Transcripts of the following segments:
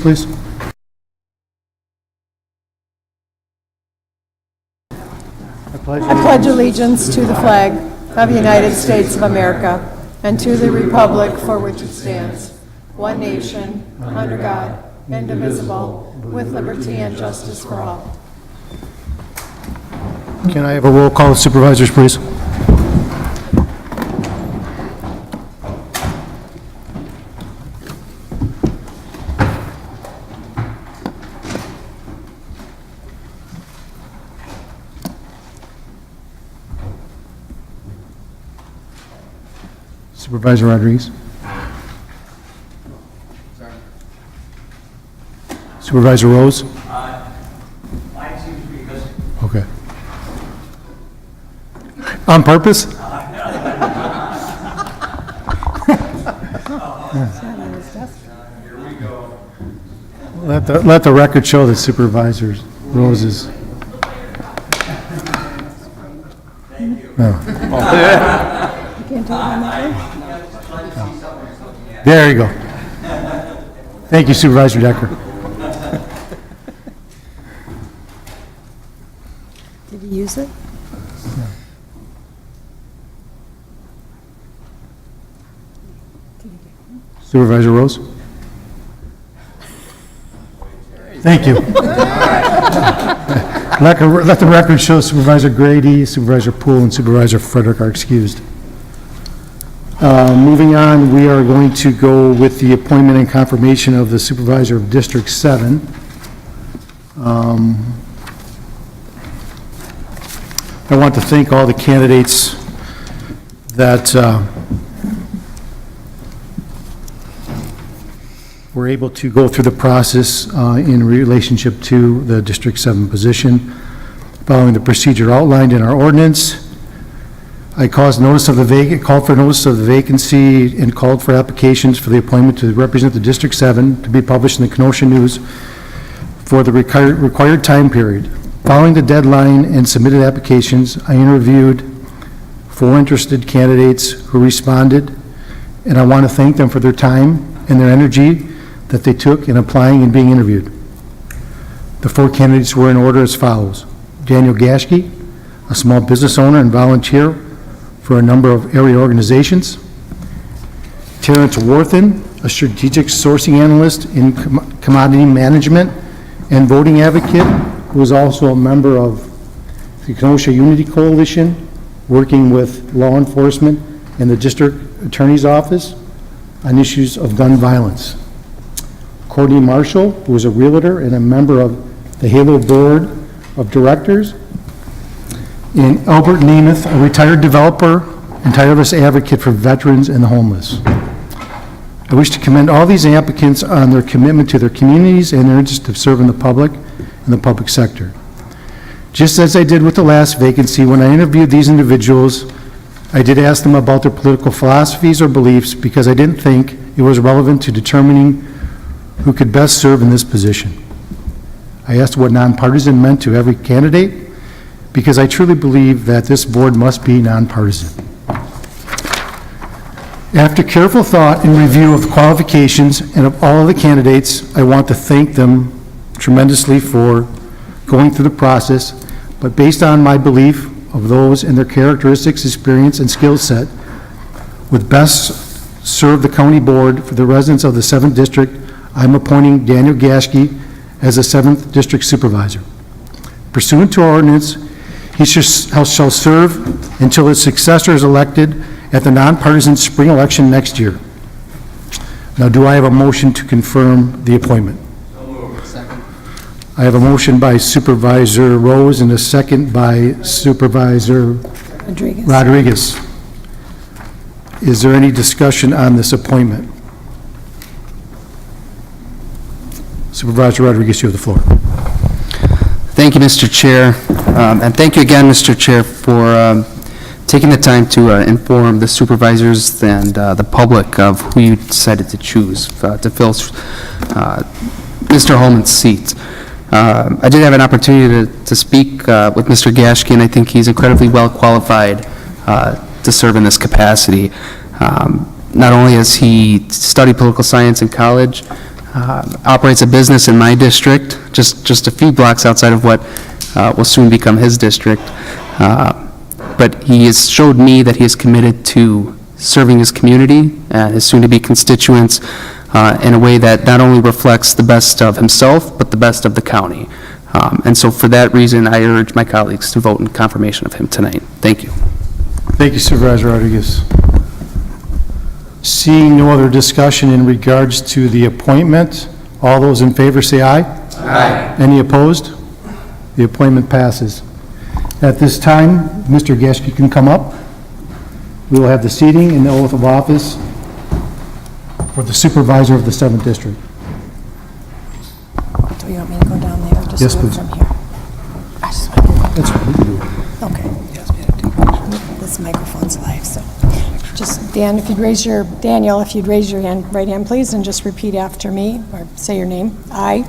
please. I pledge allegiance to the flag of the United States of America and to the republic for which it stands, one nation, under God, indivisible, with liberty and justice for all. Can I have a roll call of supervisors, please? Supervisor Rodriguez. Sorry. Supervisor Rose. Mine seems to be missing. Okay. On purpose? Here we go. Let the record show that Supervisor Rose is. Thank you. There you go. Thank you, Supervisor Decker. Did you use it? Supervisor Rose? Thank you. Let the record show Supervisor Grady, Supervisor Poole, and Supervisor Frederick are excused. Moving on, we are going to go with the appointment and confirmation of the Supervisor of District 7. I want to thank all the candidates that were able to go through the process in relationship to the District 7 position. Following the procedure outlined in our ordinance, I called for notice of the vacancy and called for applications for the appointment to represent the District 7 to be published in the Kenosha News for the required time period. Following the deadline and submitted applications, I interviewed 4 interested candidates who responded, and I want to thank them for their time and their energy that they took in applying and being interviewed. The 4 candidates were in order as follows: Daniel Gashke, a small business owner and volunteer for a number of area organizations; Terrence Worthen, a strategic sourcing analyst in commodity management and voting advocate, who is also a member of the Kenosha Unity Coalition, working with law enforcement and the district attorney's office on issues of gun violence; Courtney Marshall, who is a realtor and a member of the Halo Board of Directors; and Albert Namath, a retired developer and tireless advocate for veterans and the homeless. I wish to commend all these applicants on their commitment to their communities and their interest of serving the public and the public sector. Just as I did with the last vacancy, when I interviewed these individuals, I did ask them about their political philosophies or beliefs because I didn't think it was relevant to determining who could best serve in this position. I asked what nonpartisan meant to every candidate, because I truly believe that this board must be nonpartisan. After careful thought and review of the qualifications and of all of the candidates, I want to thank them tremendously for going through the process, but based on my belief of those and their characteristics, experience, and skill set would best serve the county board for the residents of the 7th District, I'm appointing Daniel Gashke as the 7th District Supervisor. Pursuant to our ordinance, he shall serve until his successor is elected at the nonpartisan spring election next year. Now, do I have a motion to confirm the appointment? So moved. Second. I have a motion by Supervisor Rose and a second by Supervisor Rodriguez. Is there any discussion on this appointment? Supervisor Rodriguez, you have the floor. Thank you, Mr. Chair, and thank you again, Mr. Chair, for taking the time to inform the supervisors and the public of who you decided to choose to fill Mr. Holman's seat. I did have an opportunity to speak with Mr. Gashke, and I think he's incredibly well qualified to serve in this capacity. Not only has he studied political science in college, operates a business in my district, just a few blocks outside of what will soon become his district. But he has showed me that he is committed to serving his community and his soon-to-be constituents in a way that not only reflects the best of himself, but the best of the county. And so for that reason, I urge my colleagues to vote in confirmation of him tonight. Thank you. Thank you, Supervisor Rodriguez. Seeing no other discussion in regards to the appointment, all those in favor say aye. Aye. Any opposed? The appointment passes. At this time, Mr. Geschke can come up. We will have the seating and the oath of office for the Supervisor of the 7th District. Do you want me to go down there or just Yes, do it please. from here? I just want to do That's what we do. it. Okay. This microphone's live, so. Just, Daniel, if you'd raise your right hand, please, and just repeat after me, or say your name. I,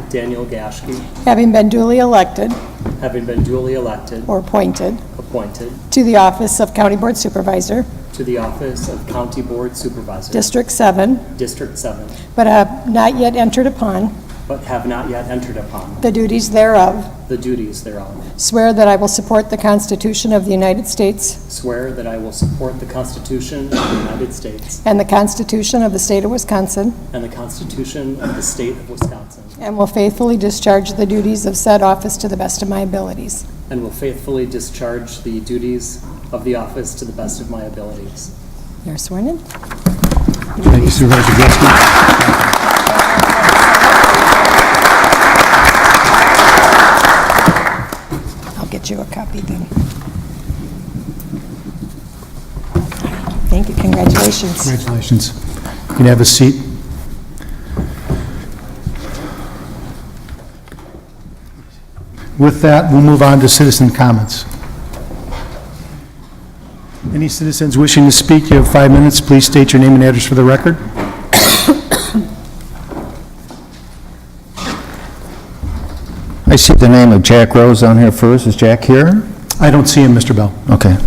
Daniel Gashke, having been duly elected having been duly elected, or appointed appointed to the office of County Board Supervisor, to the office of County Board Supervisor, District 7, District 7, but have not yet entered upon but have not yet entered upon the duties thereof, the duties thereof. swear that I will support the Constitution of the United States Swear that I will support the Constitution of the United States and the Constitution of the State of Wisconsin, and the Constitution of the State of Wisconsin, and will faithfully discharge the duties of said office to the best of my abilities. and will faithfully discharge the duties of the office to the best of my abilities. You're sworn in? Thank you, Supervisor Geschke. I'll get you a copy then. Thank you, congratulations. Congratulations. You can have a seat. With that, we'll move on to citizen comments. Any citizens wishing to speak, you have 5 minutes. Please state your name and address for the record. I see the name of Jack Rose on here first. Is Jack here? I don't see him, Mr. Bell. Okay.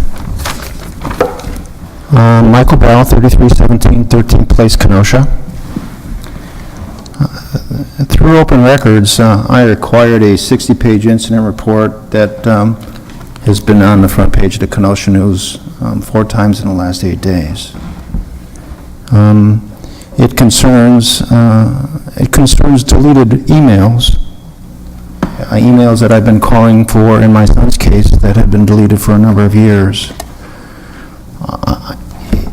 Michael Bell, 3317 13th Place, Kenosha. Through Open Records, I acquired a 60-page incident report that has been on the front page of the Kenosha News 4 times in the last 8 days. It concerns deleted emails. Emails that I've been calling for in my son's case that have been deleted for a number of years.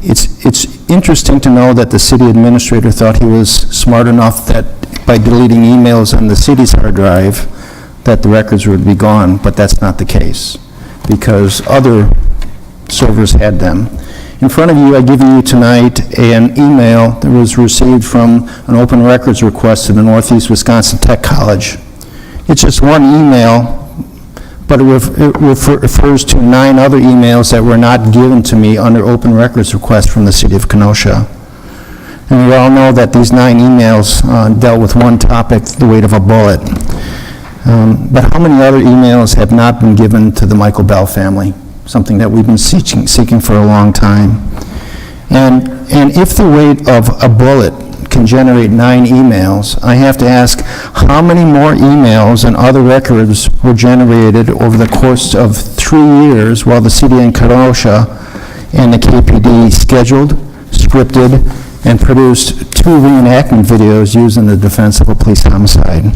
It's interesting to know that the city administrator thought he was smart enough that by deleting emails on the city's hard drive that the records would be gone, but that's not the case because other servers had them. In front of you, I give you tonight an email that was received from an open records request to the Northeast Wisconsin Tech College. It's just one email, but it refers to 9 other emails that were not given to me under open records request from the city of Kenosha. And we all know that these 9 emails dealt with one topic, the weight of a bullet. But how many other emails have not been given to the Michael Bell family? Something that we've been seeking for a long time. And if the weight of a bullet can generate 9 emails, I have to ask how many more emails and other records were generated over the course of 3 years while the city of Kenosha and the KPD scheduled, scripted, and produced 2 reenactment videos used in the defense of a police homicide.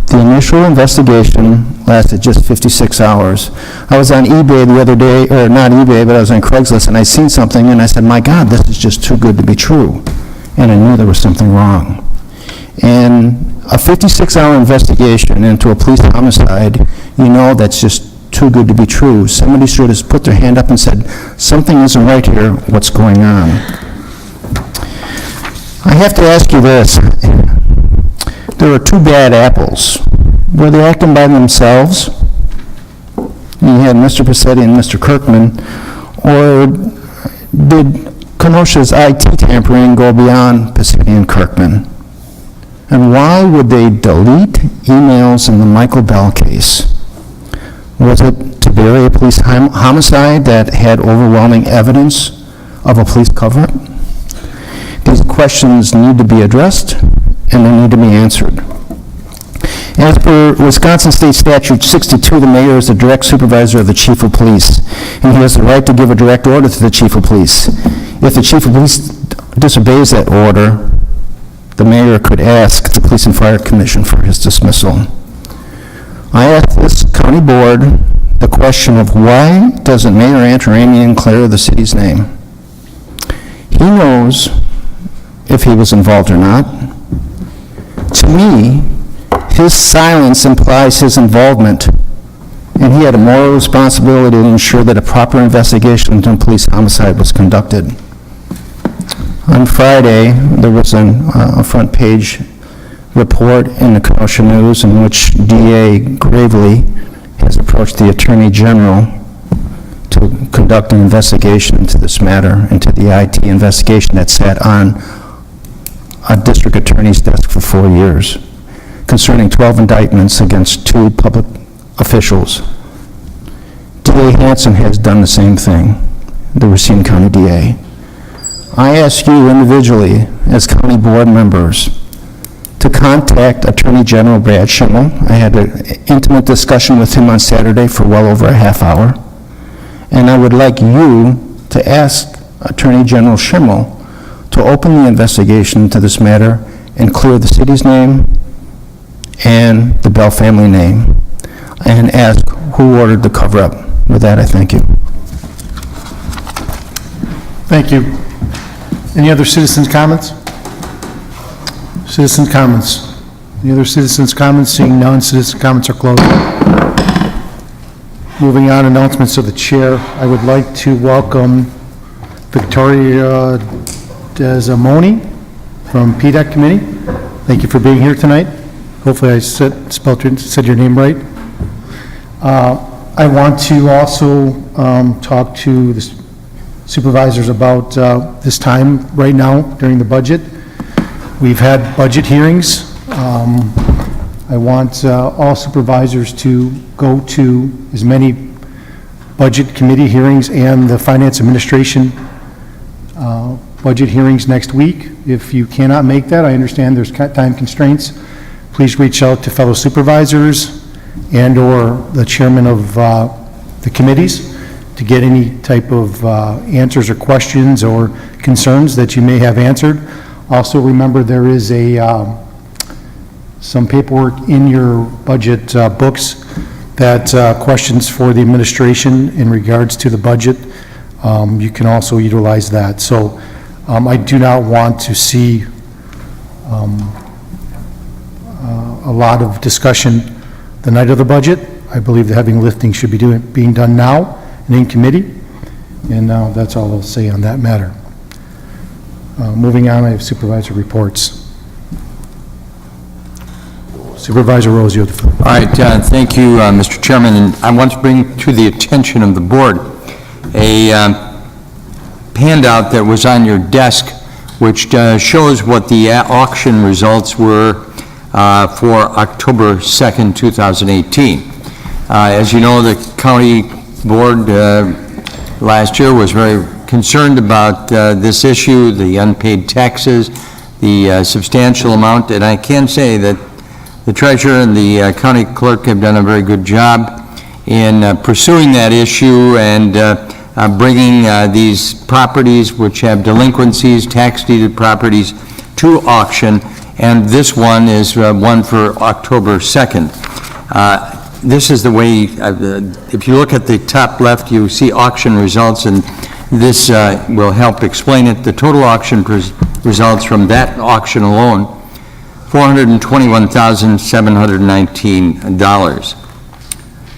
The initial investigation lasted just 56 hours. I was on eBay the other day, or not eBay, but I was on Craigslist, and I seen something, and I said, my God, this is just too good to be true. And I knew there was something wrong. And a 56-hour investigation into a police homicide, you know that's just too good to be true. Somebody should have put their hand up and said, something isn't right here, what's going on? I have to ask you this. There are 2 bad apples. Were they acting by themselves? You had Mr. Passetti and Mr. Kirkman, or did Kenosha's IT tampering go beyond Passetti and Kirkman? And why would they delete emails in the Michael Bell case? Was it to bury a police homicide that had overwhelming evidence of a police cover-up? These questions need to be addressed, and they need to be answered. As per Wisconsin State Statute 62, the mayor is the direct supervisor of the chief of police, and he has the right to give a direct order to the chief of police. If the chief of police disobeys that order, the mayor could ask the Police and Fire Commission for his dismissal. I asked this county board the question of why doesn't Mayor Antaramian clear the city's name? He knows if he was involved or not. To me, his silence implies his involvement, and he had a moral responsibility to ensure that a proper investigation into a police homicide was conducted. On Friday, there was a front page report in the Kenosha News in which DA Gravely has approached the Attorney General to conduct an investigation into this matter, into the IT investigation that sat on a district attorney's desk for 4 years, concerning 12 indictments against 2 public officials. DA Hansen has done the same thing, the Racine County DA. I ask you individually, as county board members, to contact Attorney General Brad Schimmel. I had an intimate discussion with him on Saturday for well over a half hour, and I would like you to ask Attorney General Schimmel to open the investigation into this matter and clear the city's name and the Bell family name, and ask who ordered the cover-up. With that, I thank you. Thank you. Any other citizens' comments? Citizens' comments. Any other citizens' comments? Seeing none, citizens' comments are closed. Moving on, announcements of the chair. I would like to welcome Victoria Desamoni from PDEC Committee. Thank you for being here tonight. Hopefully I said your name right. I want to also talk to the supervisors about this time right now during the budget. We've had budget hearings. I want all supervisors to go to as many budget committee hearings and the finance administration budget hearings next week. If you cannot make that, I understand there's time constraints. Please reach out to fellow supervisors and or the chairman of the committees to get any type of answers or questions or concerns that you may have answered. Also remember there is some paperwork in your budget books that questions for the administration in regards to the budget. You can also utilize that. So I do not want to see a lot of discussion the night of the budget. I believe the heavy lifting should be being done now and in committee, and that's all I'll say on that matter. Moving on, I have supervisor reports. Supervisor Rose, you have the floor. All right, thank you, Mr. Chairman. And I want to bring to the attention of the board a handout that was on your desk, which shows what the auction results were for October 2nd, 2018. As you know, the county board last year was very concerned about this issue, the unpaid taxes, the substantial amount, and I can say that the treasurer and the county clerk have done a very good job in pursuing that issue and bringing these properties which have delinquencies, tax-deeded properties, to auction, and this one is one for October 2nd. This is the way, if you look at the top left, you see auction results, and this will help explain it. The total auction results from that auction alone, $421,719.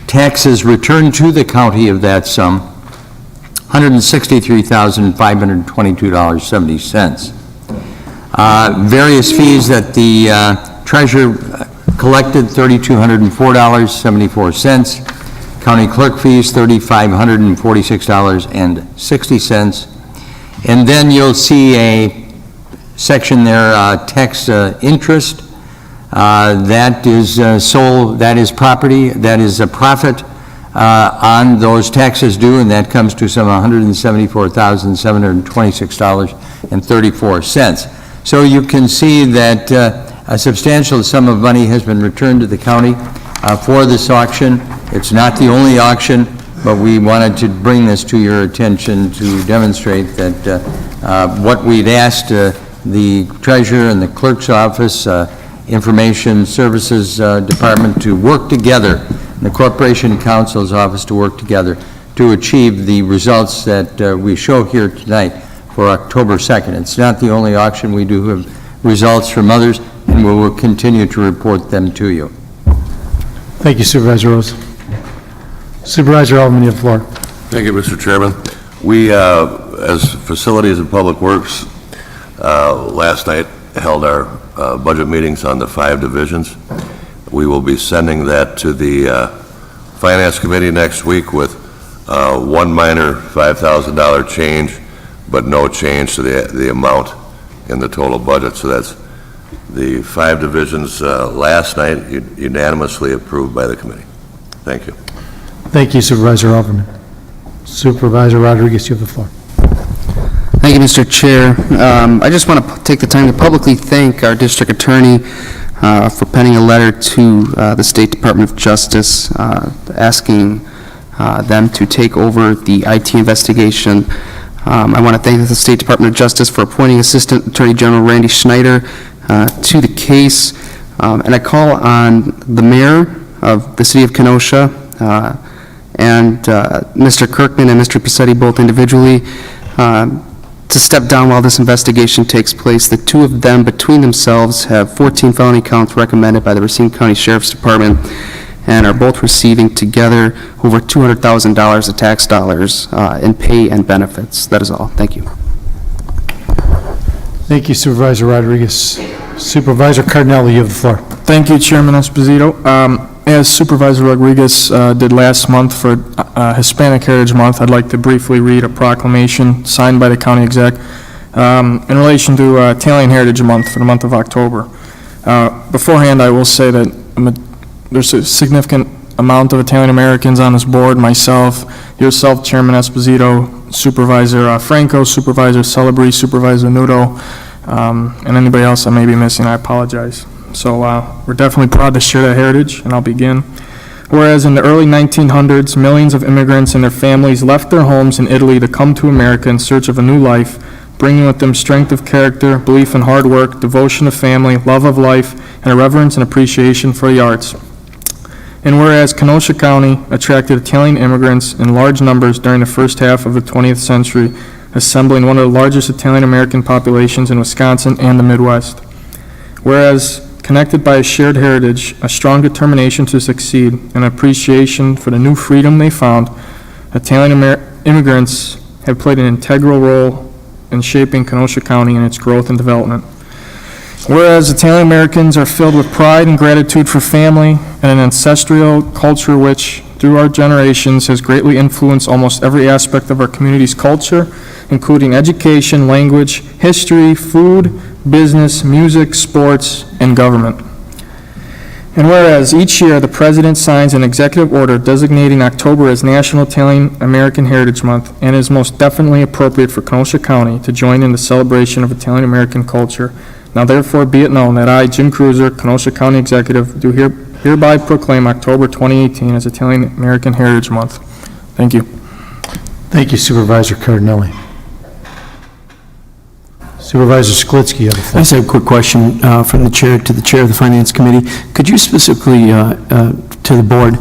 Taxes returned to the county of that sum, $163,522.70. Various fees that the treasurer collected, $3,204.74. County clerk fees, $3,546.60. And then you'll see a section there, tax interest. That is sold, that is property, that is a profit on those taxes due, and that comes to some $174,726.34. So you can see that a substantial sum of money has been returned to the county for this auction. It's not the only auction, but we wanted to bring this to your attention to demonstrate that what we'd asked the treasurer and the clerk's office, Information Services Department to work together, and the Corporation Counsel's office to work together to achieve the results that we show here tonight for October 2nd. It's not the only auction. We do have results from others, and we will continue to report them to you. Thank you, Supervisor Rose. Supervisor Alderman, you have the floor. Thank you, Mr. Chairman. We, as Facilities and Public Works, last night held our budget meetings on the 5 divisions. We will be sending that to the Finance Committee next week with one minor $5,000 change, but no change to the amount in the total budget. So that's the 5 divisions last night unanimously approved by the committee. Thank you. Thank you, Supervisor Alderman. Supervisor Rodriguez, you have the floor. Thank you, Mr. Chair. I just want to take the time to publicly thank our district attorney for penning a letter to the State Department of Justice asking them to take over the IT investigation. I want to thank the State Department of Justice for appointing Assistant Attorney General Randy Schneider to the case. And I call on the mayor of the city of Kenosha and Mr. Kirkman and Mr. Paccetti, both individually, to step down while this investigation takes place. The two of them, between themselves, have 14 felony counts recommended by the Racine County Sheriff's Department and are both receiving together over $200,000 of tax dollars in pay and benefits. That is all. Thank you. Thank you, Supervisor Rodriguez. Supervisor Cardinelli, you have the floor. Thank you, Chairman Esposito. As Supervisor Rodriguez did last month for Hispanic Heritage Month, I'd like to briefly read a proclamation signed by the county exec in relation to Italian Heritage Month for the month of October. Beforehand, I will say that there's a significant amount of Italian Americans on this board, myself, yourself, Chairman Esposito, Supervisor Franco, Supervisor Celebri, Supervisor Nudo, and anybody else I may be missing, I apologize. So we're definitely proud to share that heritage, and I'll begin. Whereas in the early 1900s, millions of immigrants and their families left their homes in Italy to come to America in search of a new life, bringing with them strength of character, belief in hard work, devotion to family, love of life, and a reverence and appreciation for the arts. And whereas Kenosha County attracted Italian immigrants in large numbers during the first half of the 20th century, assembling one of the largest Italian American populations in Wisconsin and the Midwest. Whereas connected by a shared heritage, a strong determination to succeed, and appreciation for the new freedom they found, Italian immigrants have played an integral role in shaping Kenosha County and its growth and development. Whereas Italian Americans are filled with pride and gratitude for family and an ancestral culture which, through our generations, has greatly influenced almost every aspect of our community's culture, including education, language, history, food, business, music, sports, and government. And whereas each year the President signs an executive order designating October as National Italian American Heritage Month, and is most definitely appropriate for Kenosha County to join in the celebration of Italian American culture. Now therefore be it known that I, Jim Cruiser, Kenosha County Executive, do hereby proclaim October 2018 as Italian American Heritage Month. Thank you. Thank you, Supervisor Cardinelli. Supervisor Sklitsky, you have the I floor. just have a quick question from the chair to the chair of the Finance Committee. Could you specifically, to the board,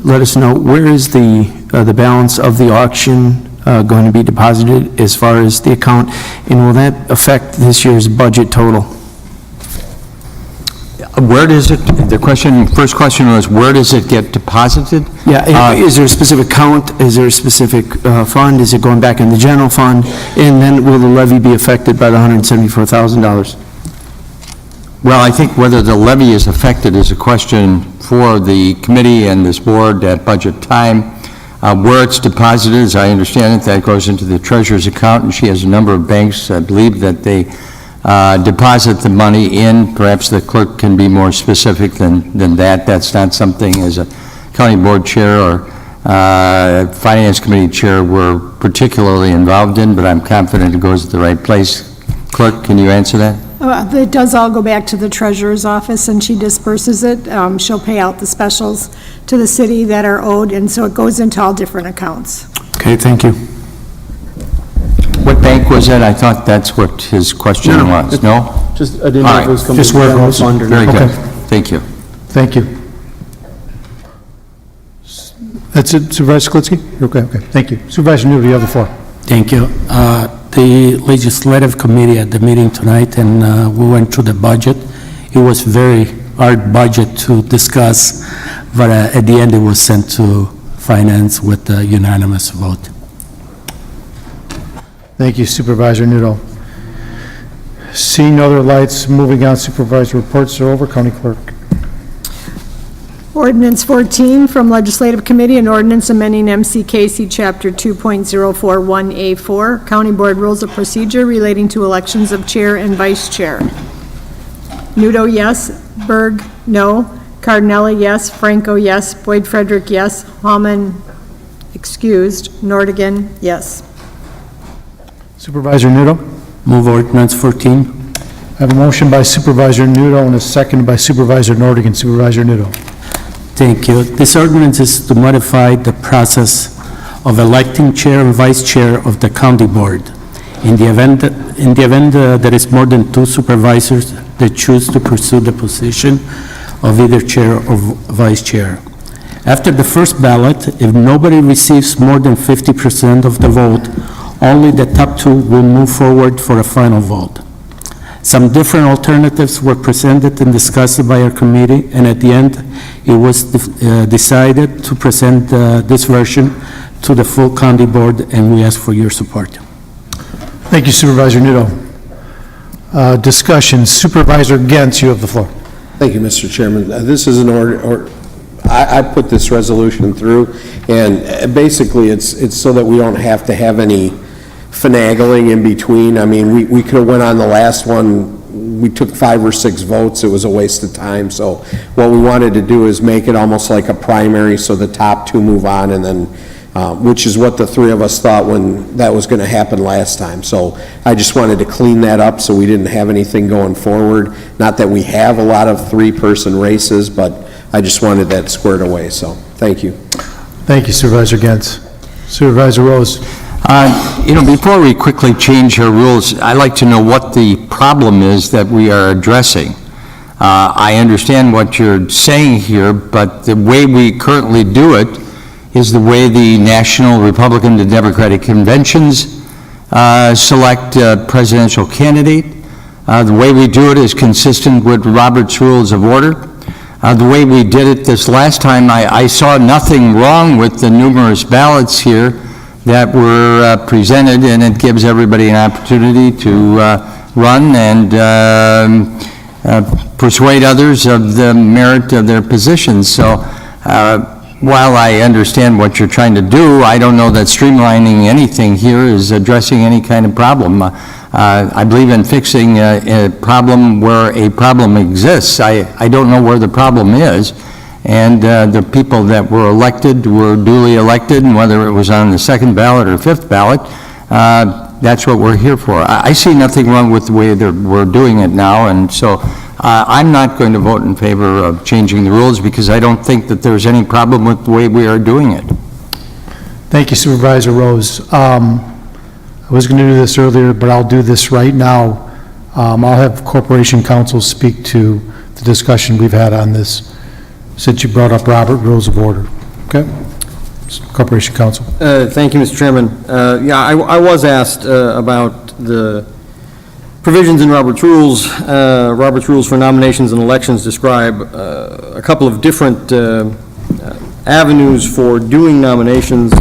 let us know where is the balance of the auction going to be deposited as far as the account, and will that affect this year's budget total? Where does it, first question was, where does it get deposited? Yeah, is there a specific count? Is there a specific fund? Is it going back in the general fund? And then will the levy be affected by the $174,000? Well, I think whether the levy is affected is a question for the committee and this board at budget time. Where it's deposited, as I understand it, that goes into the treasurer's account, and she has a number of banks, I believe, that they deposit the money in. Perhaps the clerk can be more specific than that. That's not something as a county board chair or finance committee chair we're particularly involved in, but I'm confident it goes to the right place. Clerk, can you answer that? It does all go back to the treasurer's office, and she disperses it. She'll pay out the specials to the city that are owed, and so it goes into all different accounts. Okay, thank you. What bank was it? I thought that's what his question was. No? Just, I didn't All know if it was right. coming Just from where it general goes. fund or Very not. good. Okay. Thank you. Thank you. That's it, Supervisor Sklitzky? Okay, thank you. Supervisor Newell, you have the floor. Thank you. The Legislative Committee at the meeting tonight, and we went through the budget. It was very hard budget to discuss, but at the end, it was sent to Finance with a unanimous vote. Thank you, Supervisor Newell. Seeing no other lights, moving on, supervisor reports are over. County Clerk. Ordinance 14 from Legislative Committee, an ordinance amending MCKC Chapter 2.041A4, County Board Rules of Procedure relating to elections of chair and vice chair. Nudo, yes. Berg, no. Cardinelli, yes. Franco, yes. Boyd Frederick, yes. Hallman, excused. Nordigan, yes. Supervisor Newell. Move ordinance 14. I have a motion by Supervisor Newell and a second by Supervisor Nordigan. Supervisor Newell. Thank you. This ordinance is to modify the process of electing chair and vice chair of the county board. In the event there is more than 2 supervisors that choose to pursue the position of either chair or vice chair. After the first ballot, if nobody receives more than 50% of the vote, only the top 2 will move forward for a final vote. Some different alternatives were presented and discussed by our committee, and at the end, it was decided to present this version to the full county board, and we ask for your support. Thank you, Supervisor Newell. Discussion. Supervisor Gens, you have the floor. Thank you, Mr. Chairman. This is an I put this resolution through, and basically it's so that we don't have to have any finagling in between. I mean, we could have went on the last one, we took 5 or 6 votes, it was a waste of time. So what we wanted to do is make it almost like a primary, so the top 2 move on, and then, which is what the 3 of us thought when that was going to happen last time. So I just wanted to clean that up so we didn't have anything going forward. Not that we have a lot of 3-person races, but I just wanted that squared away, so thank you. Thank you, Supervisor Gens. Supervisor Rose. Before we quickly change our rules, I'd like to know what the problem is that we are addressing. I understand what you're saying here, but the way we currently do it is the way the National Republican and Democratic Conventions select a presidential candidate. The way we do it is consistent with Robert's Rules of Order. The way we did it this last time, I saw nothing wrong with the numerous ballots here that were presented, and it gives everybody an opportunity to run and persuade others of the merit of their positions. So while I understand what you're trying to do, I don't know that streamlining anything here is addressing any kind of problem. I believe in fixing a problem where a problem exists. I don't know where the problem is. And the people that were elected were duly elected, and whether it was on the 2nd ballot or 5th ballot, that's what we're here for. I see nothing wrong with the way that we're doing it now, and so I'm not going to vote in favor of changing the rules because I don't think that there's any problem with the way we are doing it. Thank you, Supervisor Rose. I was going to do this earlier, but I'll do this right now. I'll have Corporation Counsel speak to the discussion we've had on this, since you brought up Robert Rules of Order. Okay? Corporation Counsel. Thank you, Mr. Chairman. I was asked about the provisions in Robert's Rules. Robert's Rules for nominations and elections describe a couple of different avenues for doing nominations,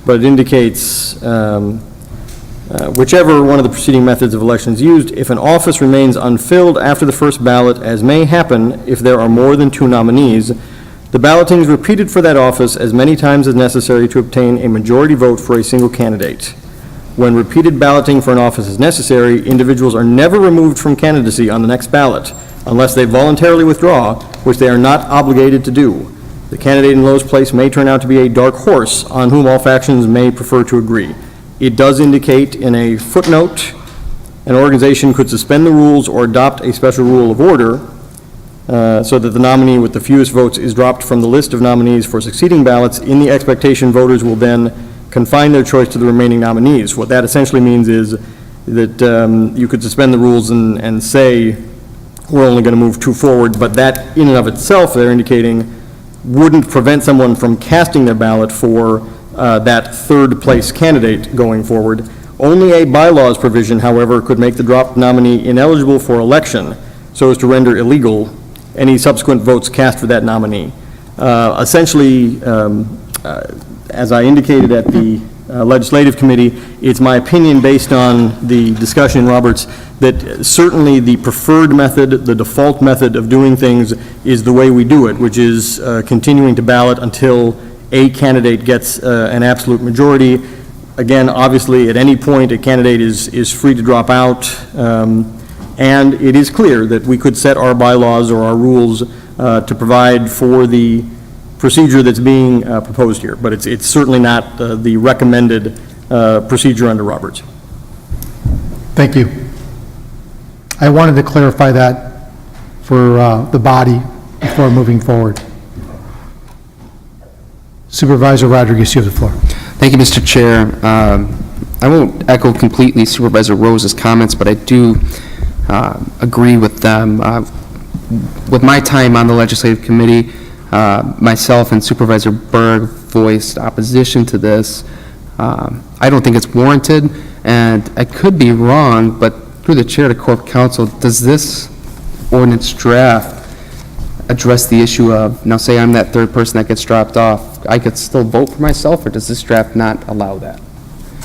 but it indicates whichever one of the preceding methods of election is used, if an office remains unfilled after the first ballot, as may happen if there are more than 2 nominees, the balloting is repeated for that office as many times as necessary to obtain a majority vote for a single candidate. When repeated balloting for an office is necessary, individuals are never removed from candidacy on the next ballot unless they voluntarily withdraw, which they are not obligated to do. The candidate in lowest place may turn out to be a dark horse on whom all factions may prefer to agree. It does indicate in a footnote An organization could suspend the rules or adopt a special rule of order so that the nominee with the fewest votes is dropped from the list of nominees for succeeding ballots in the expectation voters will then confine their choice to the remaining nominees. What that essentially means is that you could suspend the rules and say, we're only going to move two forward, but that in and of itself, they're indicating, wouldn't prevent someone from casting their ballot for that third place candidate going forward. Only a bylaws provision, however, could make the dropped nominee ineligible for election so as to render illegal any subsequent votes cast for that nominee. Essentially, as I indicated at the Legislative Committee, it's my opinion, based on the discussion in Roberts, that certainly the preferred method, the default method of doing things is the way we do it, which is continuing to ballot until a candidate gets an absolute majority. Again, obviously, at any point, a candidate is free to drop out, and it is clear that we could set our bylaws or our rules to provide for the procedure that's being proposed here, but it's certainly not the recommended procedure under Roberts. Thank you. I wanted to clarify that for the body before moving forward. Supervisor Rodriguez, you have the floor. Thank you, Mr. Chair. I won't echo completely Supervisor Rose's comments, but I do agree with them. With my time on the Legislative Committee, myself and Supervisor Berg voiced opposition to this. I don't think it's warranted, and I could be wrong, but through the chair to Corp Counsel, does this ordinance draft address the issue of, now say I'm that third person that gets dropped off, I could still vote for myself, or does this draft not allow that?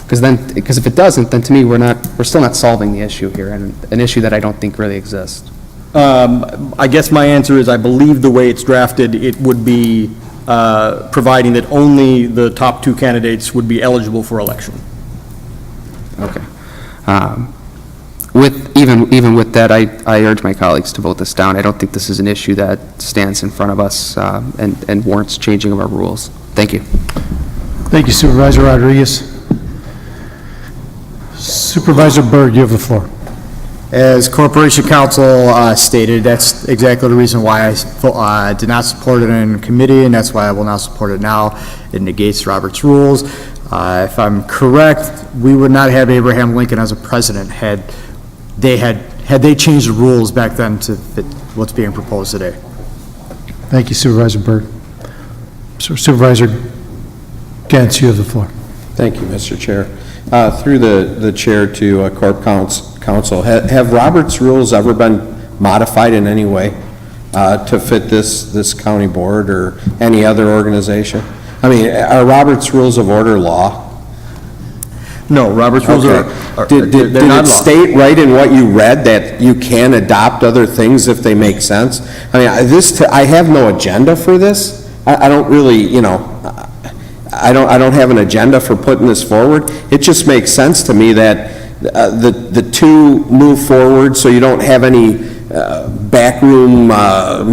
Because if it doesn't, then to me, we're still not solving the issue here, and an issue that I don't think really exists. I guess my answer is I believe the way it's drafted, it would be providing that only the top two candidates would be eligible for election. Okay. Even with that, I urge my colleagues to vote this down. I don't think this is an issue that stands in front of us and warrants changing of our rules. Thank you. Thank you, Supervisor Rodriguez. Supervisor Berg, you have the floor. As Corporation Counsel stated, that's exactly the reason why I did not support it in committee, and that's why I will not support it now. It negates Robert's rules. If I'm correct, we would not have Abraham Lincoln as a president had they changed the rules back then to fit what's being proposed today. Thank you, Supervisor Berg. Supervisor Gantz, you have the floor. Thank you, Mr. Chair. Through the chair to Corp Counsel, have Robert's rules ever been modified in any way to fit this county board or any other organization? I mean, are Robert's rules of order law? No, Robert's rules are Did it state right in what you read that you can adopt other things if they make sense? I mean, I have no agenda for this. I don't really, I don't have an agenda for putting this forward. It just makes sense to me that the two move forward so you don't have any backroom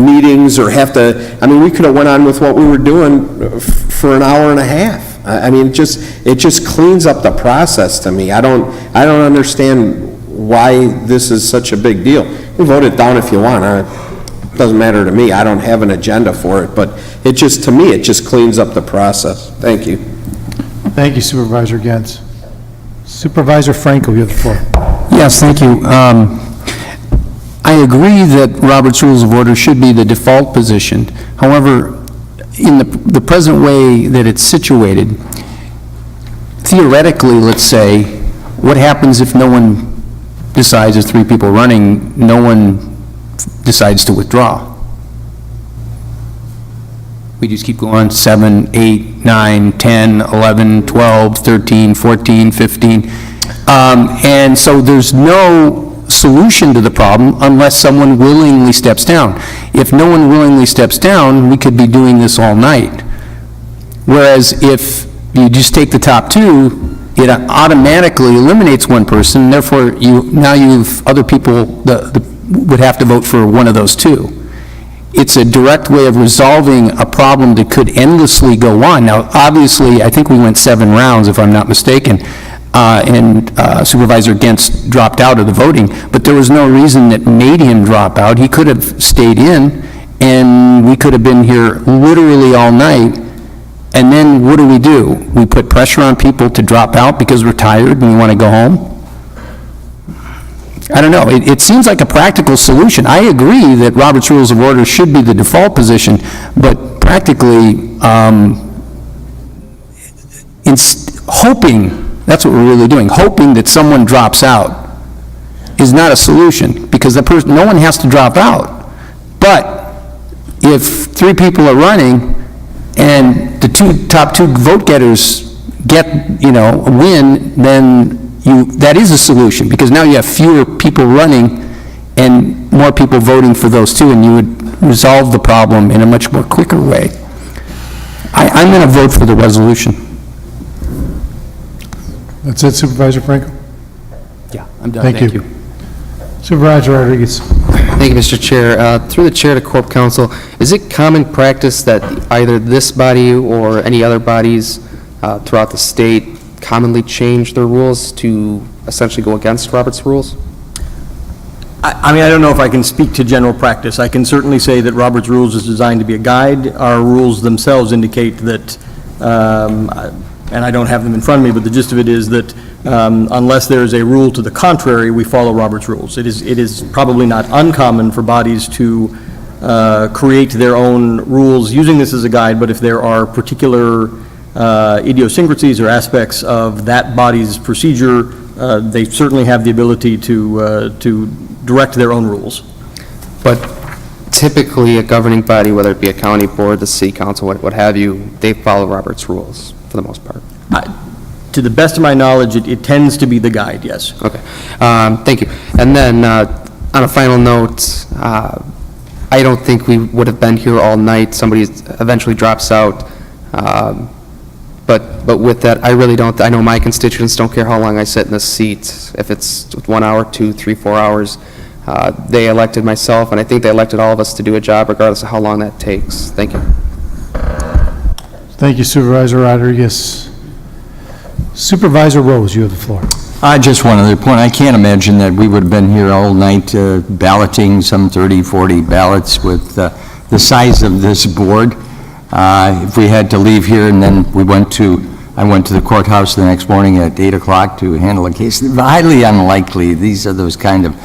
meetings or have to, I mean, we could have went on with what we were doing for an hour and a half. I mean, it just cleans up the process to me. I don't understand why this is such a big deal. You vote it down if you want. It doesn't matter to me. I don't have an agenda for it, but to me, it just cleans up the process. Thank you. Thank you, Supervisor Gantz. Supervisor Franco, you have the floor. Yes, thank you. I agree that Robert's Rules of Order should be the default position. However, in the present way that it's situated, theoretically, let's say, what happens if no one decides, there's three people running, no one decides to withdraw? We just keep going, 7, 8, 9, 10, 11, 12, 13, 14, 15. And so there's no solution to the problem unless someone willingly steps down. If no one willingly steps down, we could be doing this all night. Whereas if you just take the top two, it automatically eliminates one person, therefore other people would have to vote for one of those two. It's a direct way of resolving a problem that could endlessly go on. Now, obviously, I think we went 7 rounds, if I'm not mistaken. and Supervisor Gantz dropped out of the voting, but there was no reason that made him drop out. He could have stayed in, and we could have been here literally all night. And then what do? We put pressure on people to drop out because we're tired and we want to go home? I don't know. It seems like a practical solution. I agree that Robert's Rules of Order should be the default position, but practically, hoping, that's what we're really doing, hoping that someone drops out is not a solution, because no one has to drop out. But if 3 people are running and the top two vote getters get, a win, then that is a solution, because now you have fewer people running and more people voting for those two, and you would resolve the problem in a much more quicker way. I'm going to vote for the resolution. That's it, Supervisor Franco? Yeah, I'm done. Thank you. Supervisor Rodriguez. Thank you, Mr. Chair. Through the Chair to Corp Counsel, is it common practice that either this body or any other bodies throughout the state commonly change their rules to essentially go against Robert's rules? I mean, I don't know if I can speak to general practice. I can certainly say that Robert's Rules is designed to be a guide. Our rules themselves indicate that, and I don't have them in front of me, but the gist of it is that unless there is a rule to the contrary, we follow Robert's Rules. It is probably not uncommon for bodies to create their own rules using this as a guide, but if there are particular idiosyncrasies or aspects of that body's procedure, they certainly have the ability to direct their own rules. But typically, a governing body, whether it be a county board, the city council, what have you, they follow Robert's rules for the most part. To the best of my knowledge, it tends to be the guide, yes. Okay. Thank you. And then, on a final note, I don't think we would have been here all night. Somebody eventually drops out. But with that, I really don't, I know my constituents don't care how long I sit in this seat. If it's 1 hour, 2, 3, 4 hours, they elected myself, and I think they elected all of us to do a job regardless of how long that takes. Thank you. Thank you, Supervisor Rodriguez. Supervisor Rose, you have the floor. Just one other point. I can't imagine that we would have been here all night balloting some 30, 40 ballots with the size of this board. If we had to leave here and then I went to the courthouse the next morning at 8 o'clock to handle a case, highly unlikely. These are those kind of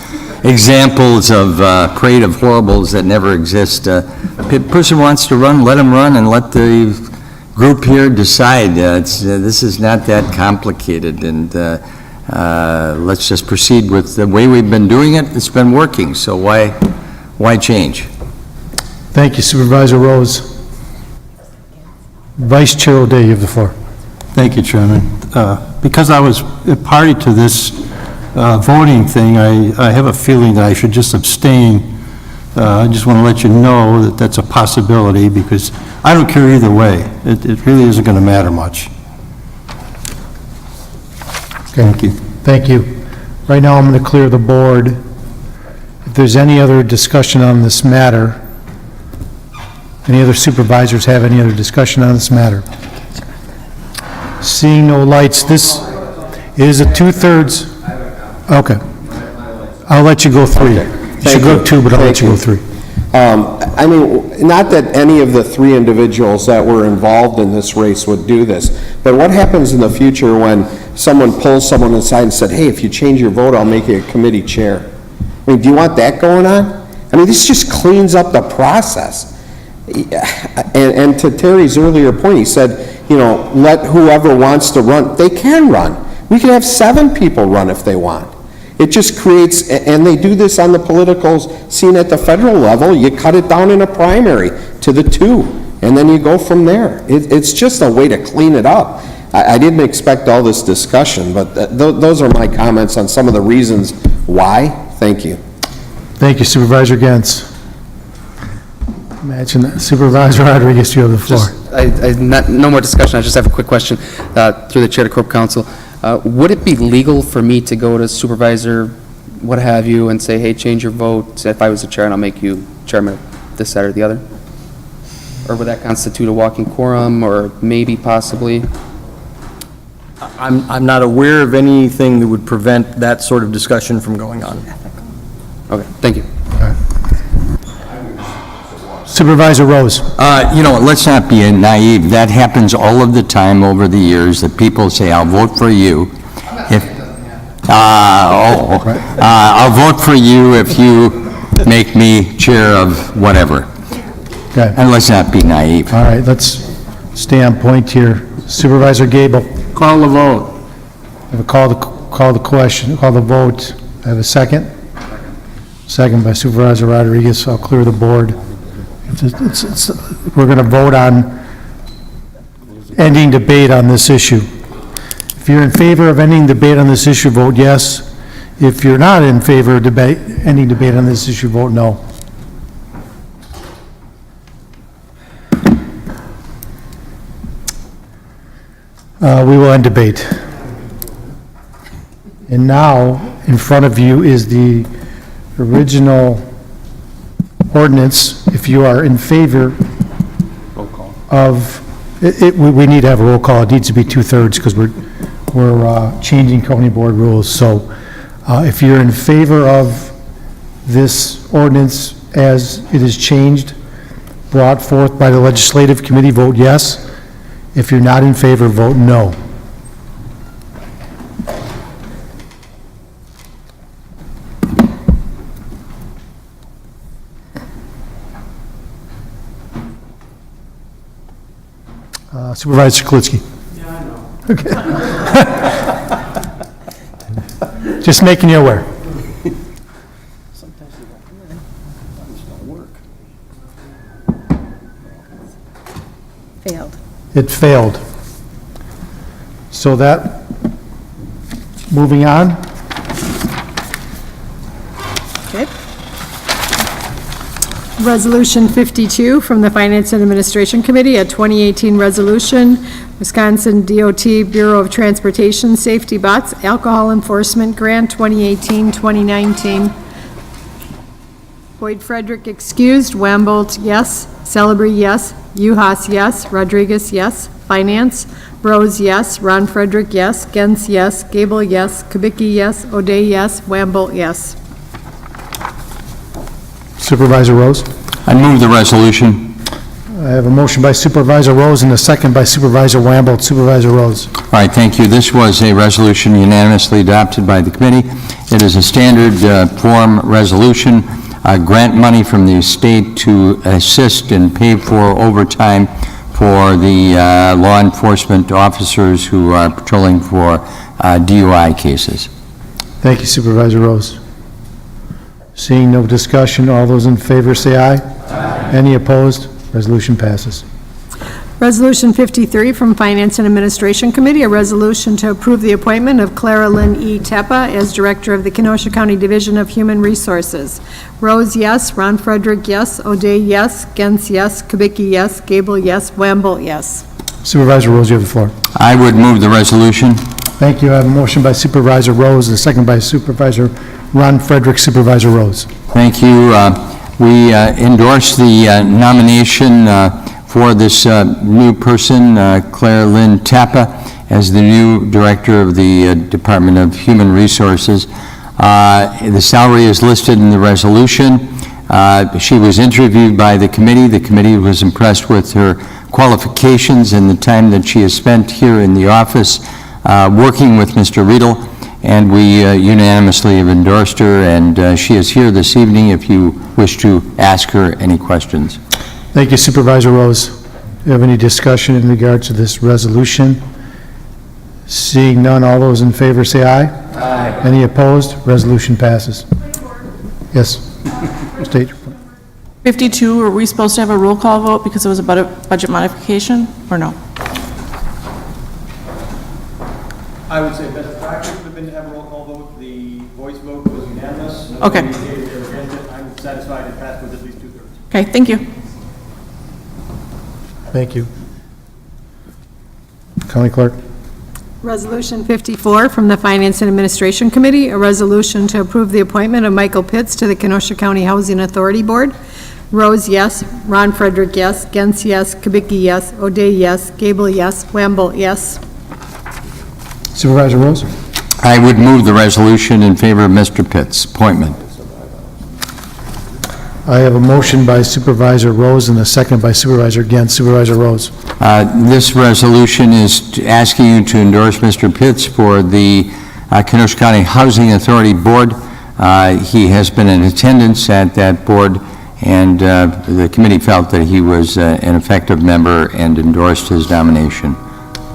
examples of parade of horribles that never exist. If a person wants to run, let them run, and let the group here decide. This is not that complicated, and let's just proceed with the way we've been doing it. It's been working, so why change? Thank you, Supervisor Rose. Vice Chair O'Day, you have the floor. Thank you, Chairman. Because I was a party to this voting thing, I have a feeling that I should just abstain. I just want to let you know that that's a possibility, because I don't care either way. It really isn't going to matter much. Okay. Thank you. Thank you. Right now, I'm going to clear the board. If there's any other discussion on this matter, any other supervisors have any other discussion on this matter? Seeing no lights, this is a 2/3. Okay. I'll let you go 3. You should go 2, but I'll let you go 3. I mean, not that any of the 3 individuals that were involved in this race would do this, but what happens in the future when someone pulls someone aside and said, hey, if you change your vote, I'll make you a committee chair? I mean, do you want that going on? I mean, this just cleans up the process. And to Terry's earlier point, he said, let whoever wants to run, they can run. We can have 7 people run if they want. It just creates, and they do this on the political scene at the federal level, you cut it down in a primary to the 2, and then you go from there. It's just a way to clean it up. I didn't expect all this discussion, but those are my comments on some of the reasons why. Thank you. Thank you, Supervisor Gantz. Imagine that. Supervisor Rodriguez, you have the floor. No more discussion. I just have a quick question through the Chair to Corp Counsel. Would it be legal for me to go to Supervisor, what have you, and say, hey, change your vote if I was the chair and I'll make you chairman of this side or the other? Or would that constitute a walking quorum, or maybe, possibly? I'm not aware of anything that would prevent that sort of discussion from going on. Okay, thank you. Supervisor Rose. Let's not be naive. That happens all of the time over the years, that people say, I'll vote for you if, I'll vote for you if you make me chair of whatever. Okay. And let's not be naive. All right, let's stay on point here. Supervisor Gable. Call the vote. I have a call the question, call the vote. I have a second? Second by Supervisor Rodriguez. I'll clear the board. We're going to vote on ending debate on this issue. If you're in favor of ending debate on this issue, vote yes. If you're not in favor of ending debate on this issue, vote no. We will end debate. And now, in front of you is the original ordinance. If you are in favor of, we need to have a roll call. It needs to be 2/3 because we're changing county board rules. So if you're in favor of this ordinance as it is changed, brought forth by the legislative committee, vote yes. If you're not in favor, vote no. Supervisor Skalitzky. Yeah, I know. Okay. Just making you aware. Sometimes they don't work. Failed. It failed. So that, moving on. Okay. Resolution 52 from the Finance and Administration Committee, a 2018 resolution, Wisconsin DOT Bureau of Transportation Safety Bots Alcohol Enforcement Grant 2018-2019. Boyd Frederick excused, Wambolt, yes. Celebrity, yes. Uhas, yes. Rodriguez, yes. Finance, Rose, yes. Ron Frederick, yes. Gens, yes. Gable, yes. Kubicki, yes. O'Day, yes. Wambolt, yes. Supervisor Rose. I move the resolution. I have a motion by Supervisor Rose and a second by Supervisor Wambolt. Supervisor Rose. All right, thank you. This was a resolution unanimously adopted by the committee. It is a standard form resolution, grant money from the state to assist and pay for overtime for the law enforcement officers who are patrolling for DUI cases. Thank you, Supervisor Rose. Seeing no discussion, all those in favor say aye. Aye. Any opposed? Resolution passes. Resolution 53 from Finance and Administration Committee, a resolution to approve the appointment of Clara Lynn E. Teppa as Director of the Kenosha County Division of Human Resources. Rose, yes. Ron Frederick, yes. O'Day, yes. Gens, yes. Kubicki, yes. Gable, yes. Wambolt, yes. Supervisor Rose, you have the floor. I would move the resolution. Thank you. I have a motion by Supervisor Rose and a second by Supervisor Ron Frederick. Supervisor Rose. Thank you. We endorse the nomination for this new person, Claire Lynn Tappa, as the new Director of the Department of Human Resources. The salary is listed in the resolution. She was interviewed by the committee. The committee was impressed with her qualifications and the time that she has spent here in the office working with Mr. Riedel, and we unanimously have endorsed her, and she is here this evening if you wish to ask her any questions. Thank you, Supervisor Rose. Do you have any discussion in regard to this resolution? Seeing none, all those in favor say aye. Aye. Any opposed? Resolution passes. Yes. State your point. 52, are we supposed to have a roll call vote because it was a budget modification, or no? I would say best practice would have been to have a roll call vote. The voice vote was unanimous. Okay. I'm satisfied it passed with at least 2/3. Okay, thank you. Thank you. County Clerk. Resolution 54 from the Finance and Administration Committee, a resolution to approve the appointment of Michael Pitts to the Kenosha County Housing Authority Board. Rose, yes. Ron Frederick, yes. Gens, yes. Kubicki, yes. O'Day, yes. Gable, yes. Wambolt, yes. Supervisor Rose? I would move the resolution in favor of Mr. Pitt's appointment. I have a motion by Supervisor Rose and a second by Supervisor Gant. Supervisor Rose. This resolution is asking you to endorse Mr. Pitts for the Kenosha County Housing Authority Board. He has been in attendance at that board, and the committee felt that he was an effective member and endorsed his nomination.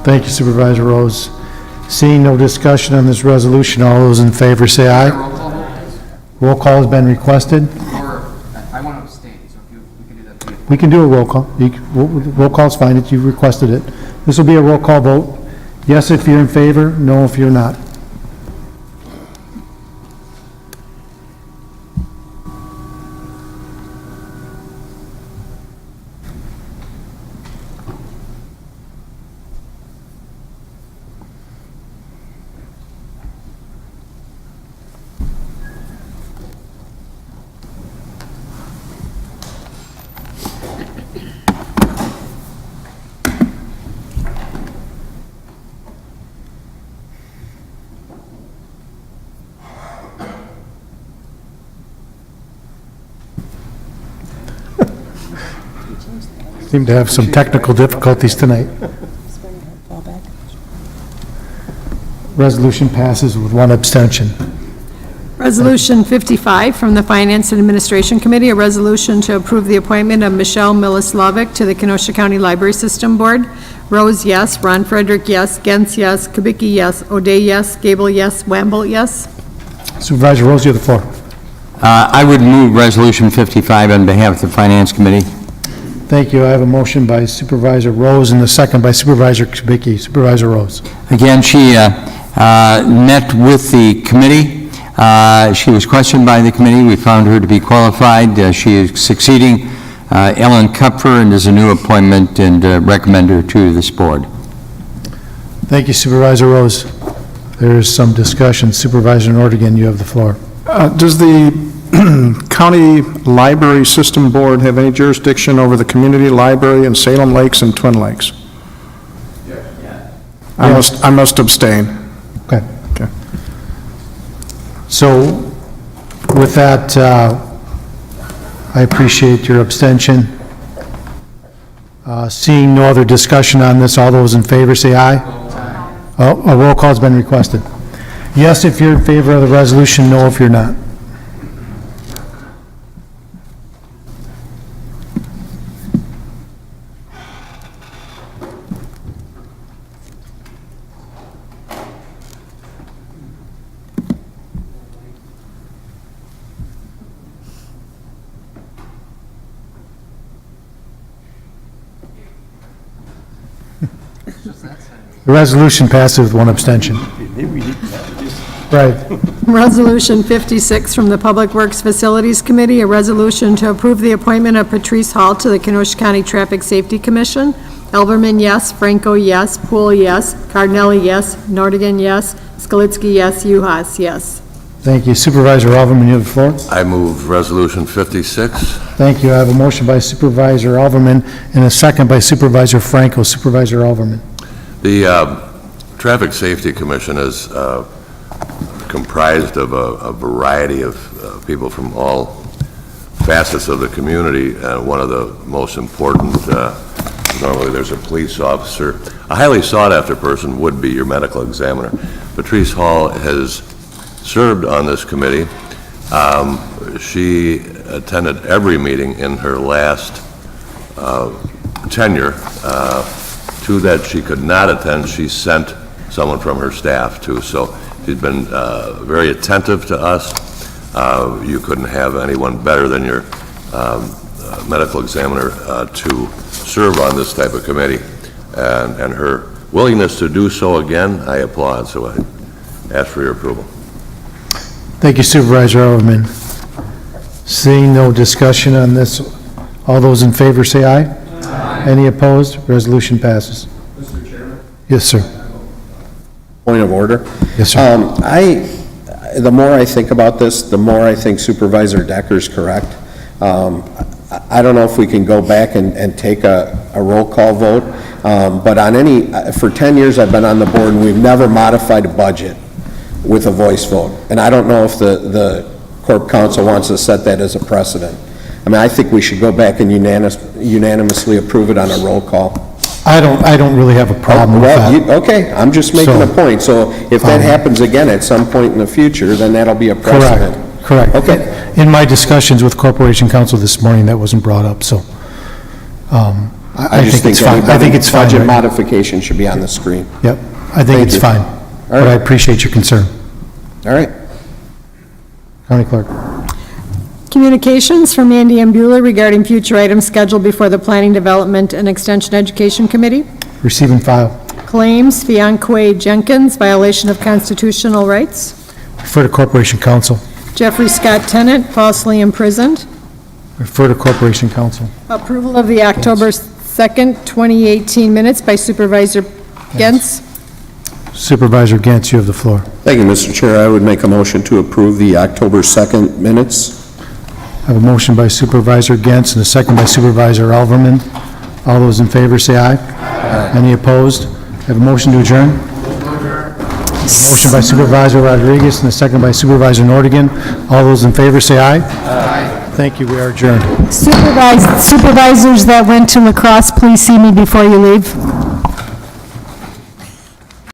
Thank you, Supervisor Rose. Seeing no discussion on this resolution, all those in favor say aye. Roll call has been requested. I want to abstain, so if we can do that. We can do a roll call. Roll call's fine if you requested it. This will be a roll call vote. Yes if you're in favor, no if you're not. Seem to have some technical difficulties tonight. Resolution passes with one abstention. Resolution 55 from the Finance and Administration Committee, a resolution to approve the appointment of Milla Slavic to the Kenosha County Library System Board. Rose, yes. Ron Frederick, yes. Gens, yes. Kubicki, yes. O'Day, yes. Gable, yes. Wamble, yes. Supervisor Rose, you have the floor. I would move Resolution 55 on behalf of the Finance Committee. Thank you. I have a motion by Supervisor Rose and a second by Supervisor Kubicki. Supervisor Rose. Again, she met with the committee. She was questioned by the committee. We found her to be qualified. She is succeeding Ellen Kupfer and is a new appointment, and recommend her to this board. Thank you, Supervisor Rose. There is some discussion. Supervisor Nordigan, you have the floor. Does the County Library System Board have any jurisdiction over the community library in Salem Lakes and Twin Lakes? I must abstain. Okay. So with that, I appreciate your abstention. Seeing no other discussion on this, all those in favor say aye. Oh, a roll call has been requested. Yes if you're in favor of the resolution, no if you're not. The resolution passes with one abstention. Right. Resolution 56 from the Public Works Facilities Committee, a resolution to approve the appointment of Patrice Hall to the Kenosha County Traffic Safety Commission. Elberman, yes. Franco, yes. Poole, yes. Cardinelli, yes. Nordigan, yes. Skalitsky, yes. Uhas, yes. Thank you. Supervisor Alverman, you have the floor. I move Resolution 56. Thank you. I have a motion by Supervisor Alverman and a second by Supervisor Franco. Supervisor Alverman. The Traffic Safety Commission is comprised of a variety of people from all facets of the community. One of the most important, normally there's a police officer. A highly sought-after person would be your medical examiner. Patrice Hall has served on this committee. She attended every meeting in her last tenure. Two that she could not attend, she sent someone from her staff to. So she's been very attentive to us. You couldn't have anyone better than your medical examiner to serve on this type of committee. And her willingness to do so again, I applaud. So I ask for your approval. Thank you, Supervisor Alverman. Seeing no discussion on this, all those in favor say aye. Any opposed? Resolution passes. Mr. Chairman? Yes, sir. Point of order. Yes, sir. The more I think about this, the more I think Supervisor Decker's correct. I don't know if we can go back and take a roll call vote. But on any, for 10 years I've been on the board, and we've never modified a budget with a voice vote. And I don't know if the Corp Council wants to set that as a precedent. I mean, I think we should go back and unanimously approve it on a roll call. I don't really have a problem with Well, that. okay, I'm just making a point. So if that happens again at some point in the future, then that'll be a precedent. Correct. Okay. In my discussions with Corporation Counsel this morning, that wasn't brought up, so I just think it's fine. I think it's fine. Budget right? modification should be on the screen. Yep, I think it's fine. But I appreciate your concern. All right. County Clerk. Communications from Andy M. Bueller regarding future items scheduled before the Planning, Development, and Extension Education Committee. Receive and file. Claims, Fianquay Jenkins, violation of constitutional rights. Refer to Corporation Counsel. Jeffrey Scott Tennant, falsely imprisoned. Refer to Corporation Counsel. Approval of the October 2nd, 2018 minutes by Supervisor Gens. Supervisor Gantz, you have the floor. Thank you, Mr. Chair. I would make a motion to approve the October 2nd minutes. I have a motion by Supervisor Gantz and a second by Supervisor Alverman. All those in favor say aye. Any opposed? I have a motion to adjourn. Motion by Supervisor Rodriguez and a second by Supervisor Nordigan. All those in favor say aye. Thank you, we are adjourned. Supervisors that went to lacrosse, please see me before you leave.